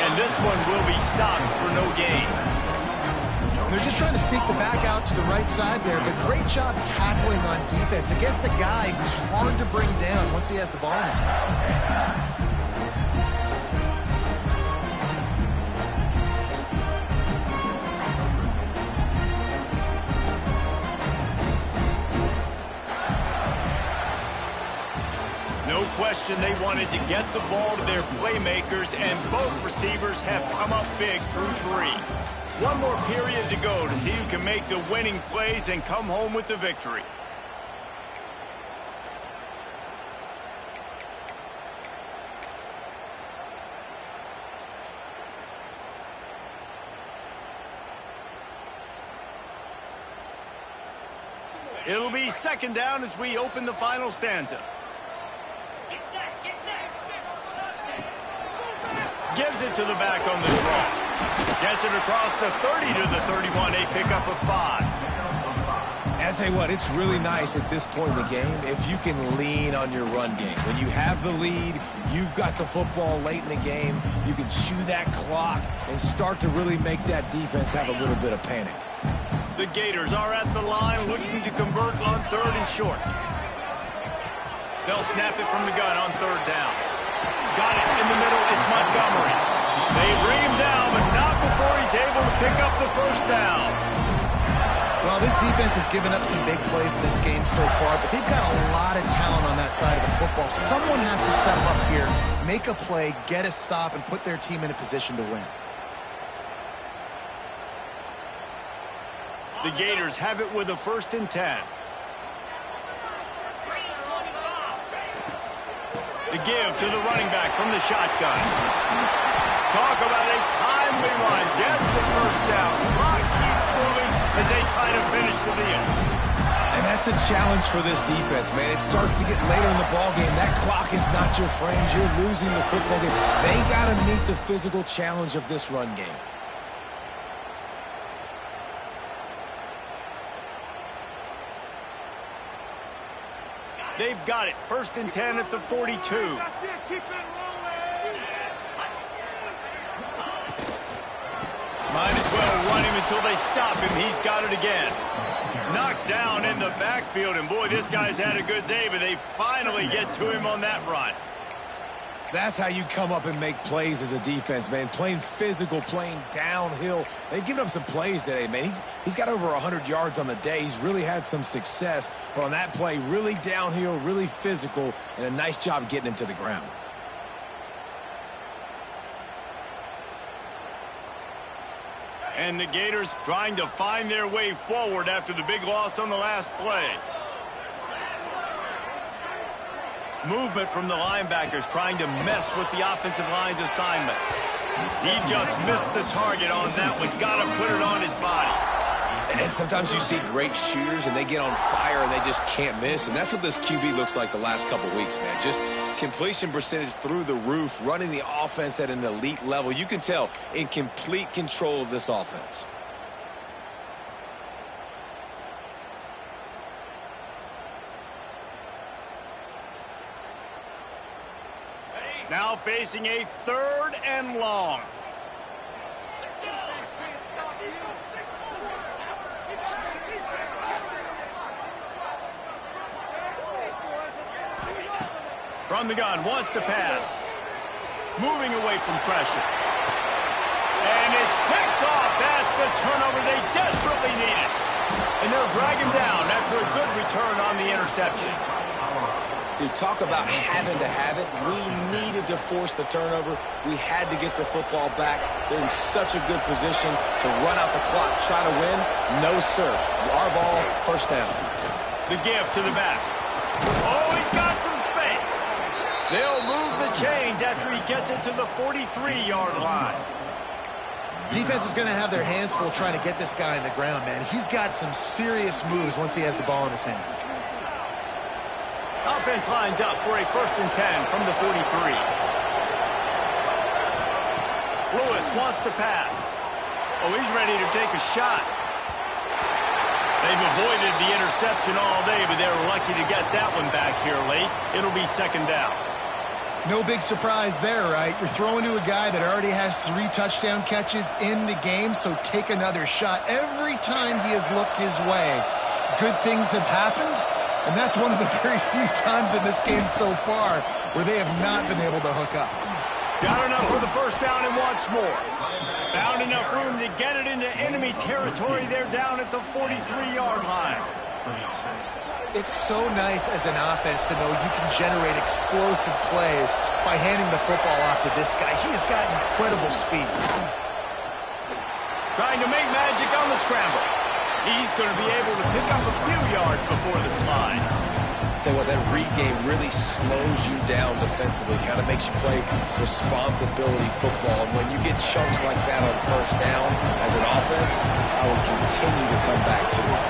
And this one will be stopped for no gain. They're just trying to sneak the back out to the right side there, but great job tackling on defense against a guy who's hard to bring down once he has the ball in his hand. No question they wanted to get the ball to their playmakers, and both receivers have come up big through 3. One more period to go to see who can make the winning plays and come home with the victory. It'll be 2nd down as we open the final stanza. Gives it to the back on the draw. Gets it across the 30 to the 31, a pickup of 5. And I tell you what, it's really nice at this point in the game if you can lean on your run game. When you have the lead, you've got the football late in the game, you can chew that clock and start to really make that defense have a little bit of panic. The Gators are at the line looking to convert on 3rd and short. They'll snap it from the gun on 3rd down. Got it in the middle. It's Montgomery. They bring him down, but not before he's able to pick up the 1st down. Well, this defense has given up some big plays in this game so far, but they've got a lot of talent on that side of the football. Someone has to step up here, make a play, get a stop, and put their team in a position to win. The Gators have it with a 1st and 10. The give to the running back from the shotgun. Talk about a timely run. Gets the 1st down. Clock keeps moving as they try to finish to the end. And that's the challenge for this defense, man. It starts to get later in the ballgame. That clock is not your friend. You're losing the football game. They got to meet the physical challenge of this run game. They've got it. 1st and 10 at the 42. Might as well run him until they stop him. He's got it again. Knocked down in the backfield, and boy, this guy's had a good day, but they finally get to him on that run. That's how you come up and make plays as a defense, man. Playing physical, playing downhill. They've given up some plays today, man. He's got over 100 yards on the day. He's really had some success. But on that play, really downhill, really physical, and a nice job getting him to the ground. And the Gators trying to find their way forward after the big loss on the last play. Movement from the linebackers trying to mess with the offensive line's assignments. He just missed the target on that one. Got to put it on his body. And sometimes you see great shooters, and they get on fire, and they just can't miss. And that's what this QB looks like the last couple weeks, man. Just completion percentage through the roof, running the offense at an elite level. You can tell in complete control of this offense. Now facing a 3rd and long. From the gun, wants to pass. Moving away from pressure. And it's picked off. That's the turnover they desperately needed. And they'll drag him down after a good return on the interception. Dude, talk about having to have it. We needed to force the turnover. We had to get the football back. They're in such a good position to run out the clock, try to win. No, sir. Our ball, first down. The give to the back. Oh, he's got some space. They'll move the chains after he gets it to the 43-yard line. Defense is going to have their hands full trying to get this guy on the ground, man. He's got some serious moves once he has the ball in his hands. Offense lines up for a 1st and 10 from the 43. Lewis wants to pass. Oh, he's ready to take a shot. They've avoided the interception all day, but they were lucky to get that one back here late. It'll be 2nd down. No big surprise there, right? You're throwing to a guy that already has 3 touchdown catches in the game, so take another shot. Every time he has looked his way, good things have happened, and that's one of the very few times in this game so far where they have not been able to hook up. Got enough for the 1st down and wants more. Found enough room to get it into enemy territory. They're down at the 43-yard line. It's so nice as an offense to know you can generate explosive plays by handing the football off to this guy. He has got incredible speed. Trying to make magic on the scramble. He's going to be able to pick up a few yards before the slide. Tell you what, that read game really slows you down defensively, kind of makes you play responsibility football. And when you get chunks like that on 1st down as an offense, I will continue to come back to it.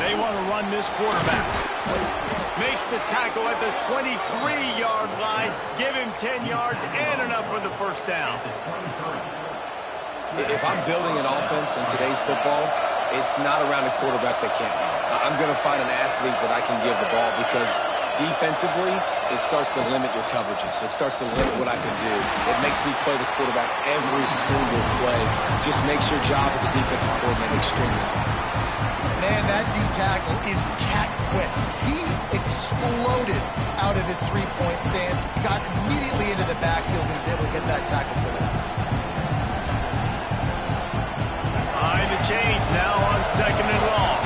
They want to run this quarterback. Makes the tackle at the 23-yard line. Give him 10 yards and enough for the 1st down. If I'm building an offense in today's football, it's not around a quarterback that can't run. I'm going to find an athlete that I can give the ball because defensively, it starts to limit your coverages. It starts to limit what I can do. It makes me play the quarterback every single play. Just makes your job as a defensive coordinator extremely hard. Man, that D-tackle is cat quick. He exploded out of his 3-point stance, got immediately into the backfield, and was able to get that tackle for the loss. Behind the chains now on 2nd and long.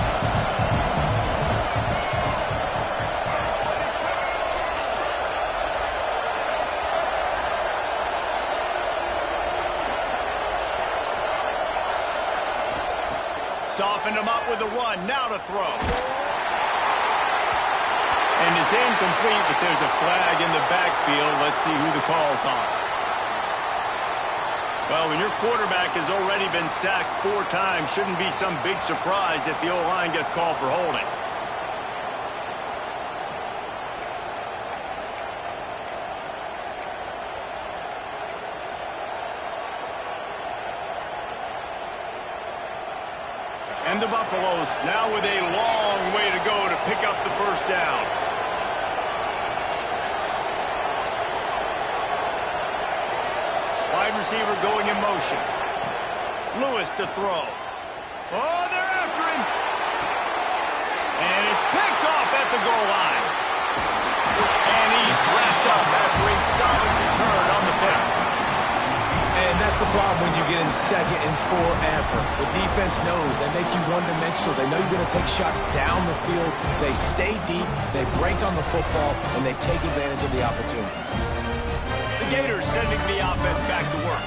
Softened him up with a run, now to throw. And it's incomplete, but there's a flag in the backfield. Let's see who the call's on. Well, when your quarterback has already been sacked 4 times, shouldn't be some big surprise if the O-line gets called for holding. And the Buffaloes now with a long way to go to pick up the 1st down. Wide receiver going in motion. Lewis to throw. Oh, they're after him. And it's picked off at the goal line. And he's wrapped up after a solid return on the pick. And that's the problem when you get in 2nd and forever. The defense knows. They make you one-dimensional. They know you're going to take shots down the field. They stay deep. They break on the football, and they take advantage of the opportunity. The Gators sending the offense back to work.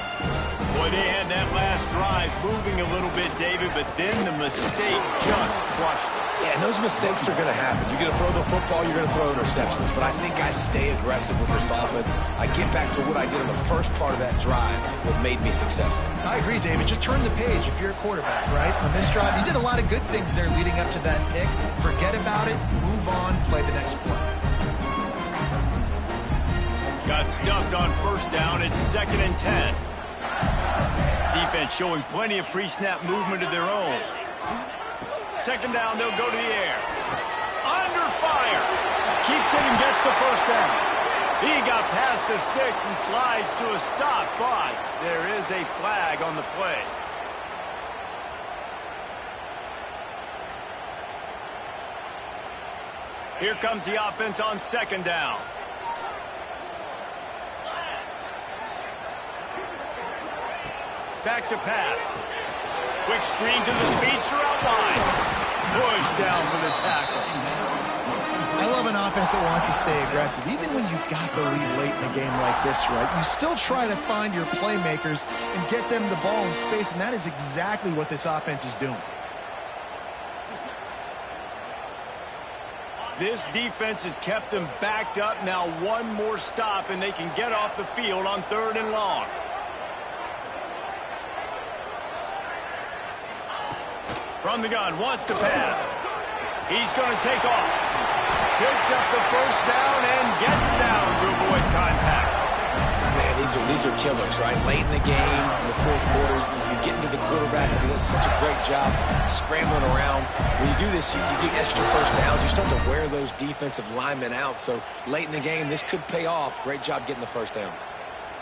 Boy, they had that last drive moving a little bit, David, but then the mistake just crushed them. Yeah, and those mistakes are going to happen. You're going to throw the football, you're going to throw interceptions. But I think I stay aggressive with this offense. I get back to what I did in the first part of that drive that made me successful. I agree, David. Just turn the page if you're a quarterback, right? On this drive, you did a lot of good things there leading up to that pick. Forget about it, move on, play the next play. Got stuffed on first down. It's 2nd and 10. Defense showing plenty of pre-snap movement of their own. 2nd down, they'll go to the air. Under fire. Keeps it and gets the first down. He got past the sticks and slides to a stop, but there is a flag on the play. Here comes the offense on 2nd down. Back to pass. Quick screen to the speedster out wide. Push down for the tackle. I love an offense that wants to stay aggressive. Even when you've got the lead late in a game like this, right? You still try to find your playmakers and get them the ball in space, and that is exactly what this offense is doing. This defense has kept them backed up. Now one more stop, and they can get off the field on 3rd and long. From the gun, wants to pass. He's going to take off. Picks up the first down and gets down to avoid contact. Man, these are killers, right? Late in the game, in the 4th quarter, you get into the quarterback who does such a great job scrambling around. When you do this, you get extra first downs. You start to wear those defensive linemen out. So late in the game, this could pay off. Great job getting the first down.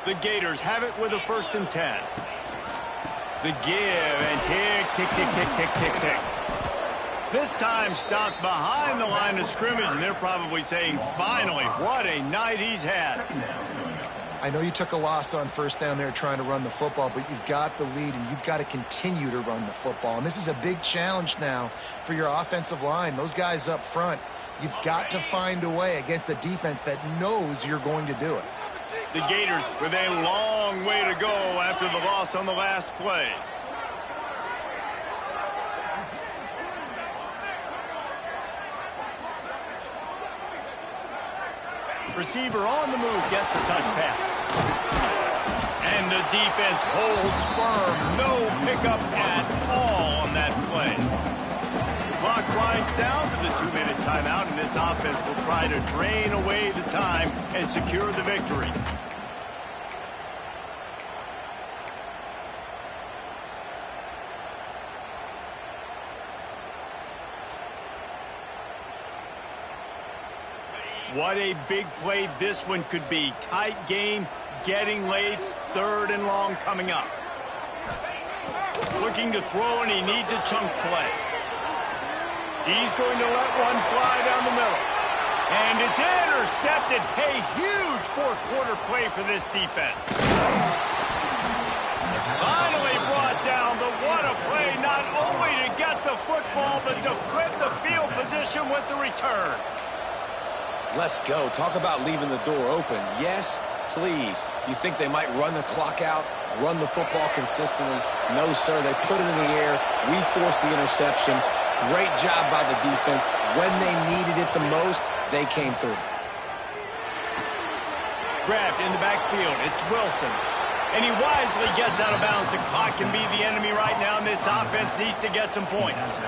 The Gators have it with a 1st and 10. The give and tick, tick, tick, tick, tick, tick, tick. This time stopped behind the line of scrimmage, and they're probably saying, finally, what a night he's had. I know you took a loss on first down there trying to run the football, but you've got the lead, and you've got to continue to run the football. And this is a big challenge now for your offensive line. Those guys up front, you've got to find a way against the defense that knows you're going to do it. The Gators with a long way to go after the loss on the last play. Receiver on the move gets the touch pass. And the defense holds firm. No pickup at all on that play. The clock winds down to the 2-minute timeout, and this offense will try to drain away the time and secure the victory. What a big play this one could be. Tight game, getting late, 3rd and long coming up. Looking to throw, and he needs a chunk play. He's going to let one fly down the middle. And it's intercepted. A huge 4th quarter play for this defense. Finally brought down, but what a play, not only to get the football, but to flip the field position with the return. Let's go. Talk about leaving the door open. Yes, please. You think they might run the clock out, run the football consistently? No, sir. They put it in the air. We forced the interception. Great job by the defense. When they needed it the most, they came through. Grabbed in the backfield. It's Wilson. And he wisely gets out of bounds. The clock can be the enemy right now, and this offense needs to get some points.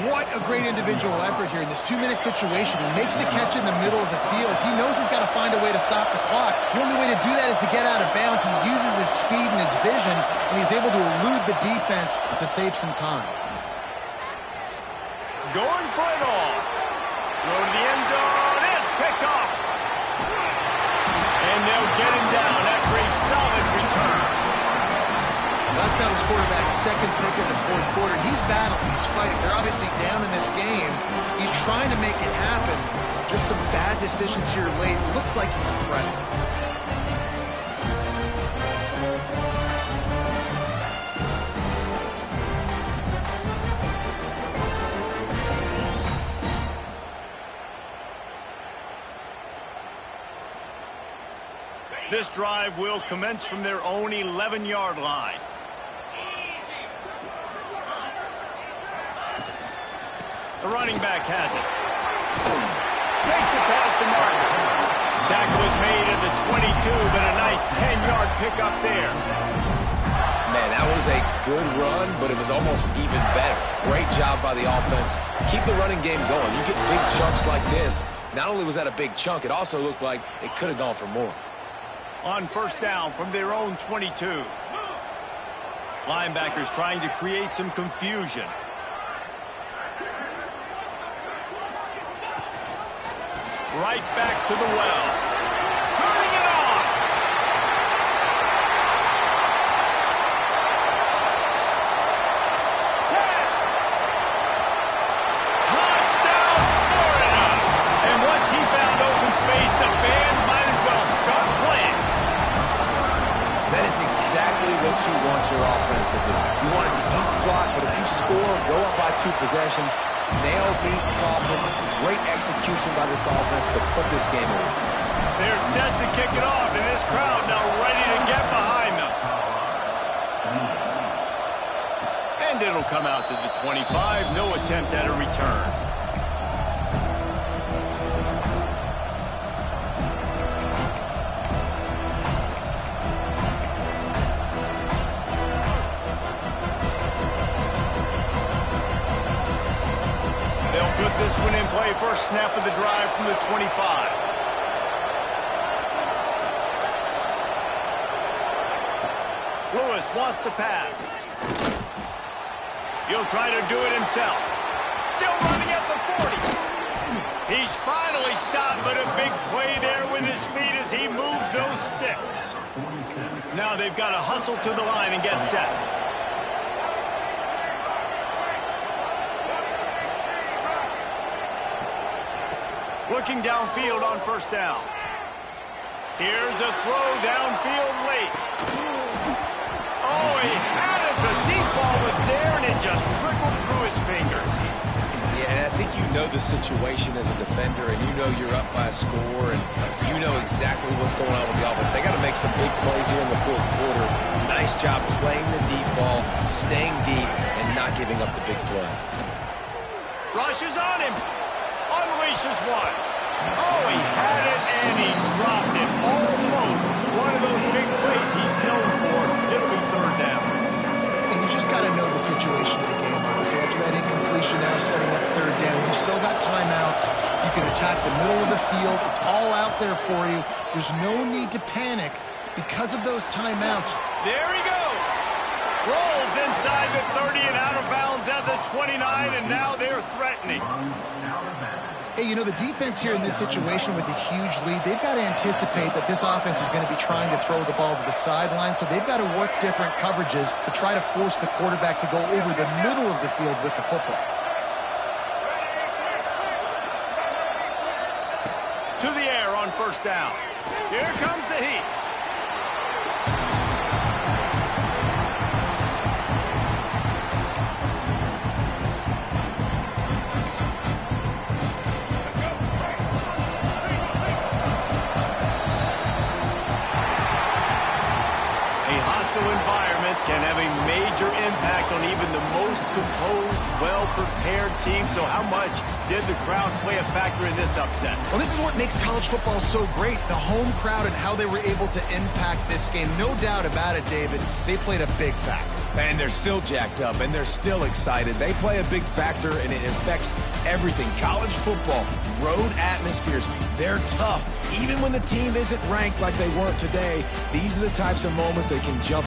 What a great individual effort here in this 2-minute situation. He makes the catch in the middle of the field. He knows he's got to find a way to stop the clock. The only way to do that is to get out of bounds. He uses his speed and his vision, and he's able to elude the defense to save some time. Going for it all. Throw to the end zone. It's picked off. And they'll get him down after a solid return. That's now his quarterback's 2nd pick in the 4th quarter. He's battling. He's fighting. They're obviously down in this game. He's trying to make it happen. Just some bad decisions here late. Looks like he's pressing. This drive will commence from their own 11-yard line. The running back has it. Makes it past the marker. Tackle was made at the 22, but a nice 10-yard pickup there. Man, that was a good run, but it was almost even better. Great job by the offense. Keep the running game going. You get big chunks like this. Not only was that a big chunk, it also looked like it could have gone for more. On first down from their own 22. Linebackers trying to create some confusion. Right back to the well. Turning it on. Touchdown, Florida. And once he found open space, the band might as well start playing. That is exactly what you want your offense to do. You want it to eat clock, but if you score, go up by 2 possessions, nail, beat, coffin. Great execution by this offense to put this game away. They're set to kick it off, and this crowd now ready to get behind them. And it'll come out to the 25. No attempt at a return. Put this one in play. First snap of the drive from the 25. Lewis wants to pass. He'll try to do it himself. Still running at the 40. He's finally stopped, but a big play there with his feet as he moves those sticks. Now they've got to hustle to the line and get set. Looking downfield on first down. Here's a throw downfield late. Oh, he had it. The deep ball was there, and it just trickled through his fingers. Yeah, and I think you know the situation as a defender, and you know you're up by a score, and you know exactly what's going on with the offense. They got to make some big plays here in the fourth quarter. Nice job playing the deep ball, staying deep, and not giving up the big play. Rushes on him. Unleashes one. Oh, he had it, and he dropped it. Almost. One of those big plays he's known for. It'll be third down. And you just got to know the situation of the game, honestly. After that incompletion, now setting up third down. You still got timeouts. You can attack the middle of the field. It's all out there for you. There's no need to panic because of those timeouts. There he goes. Rolls inside the 30 and out of bounds at the 29, and now they're threatening. Hey, you know, the defense here in this situation with a huge lead, they've got to anticipate that this offense is going to be trying to throw the ball to the sideline, so they've got to work different coverages to try to force the quarterback to go over the middle of the field with the football. To the air on first down. Here comes the heat. Environment can have a major impact on even the most composed, well-prepared team. So how much did the crowd play a factor in this upset? Well, this is what makes college football so great, the home crowd and how they were able to impact this game. No doubt about it, David. They played a big factor. And they're still jacked up, and they're still excited. They play a big factor, and it affects everything. College football, road atmospheres, they're tough. Even when the team isn't ranked like they weren't today, these are the types of moments that can jump